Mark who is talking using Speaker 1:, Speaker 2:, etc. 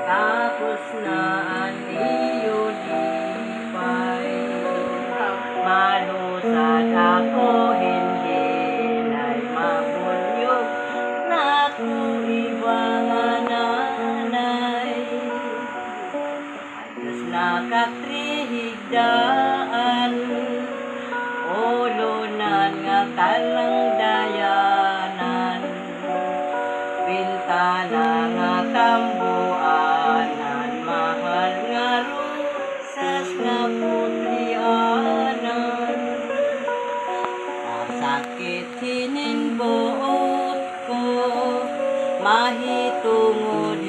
Speaker 1: Tapos na ang iyo lipay, malusad ako hindi na'y mabunyog na ibang nanay. Ayos na katrihigdaan, ulunan nga kalangdayanan, bintana nga tambuanan, mahal nga rusas nga putlianan. Sakit hininbuot ko, mahitungod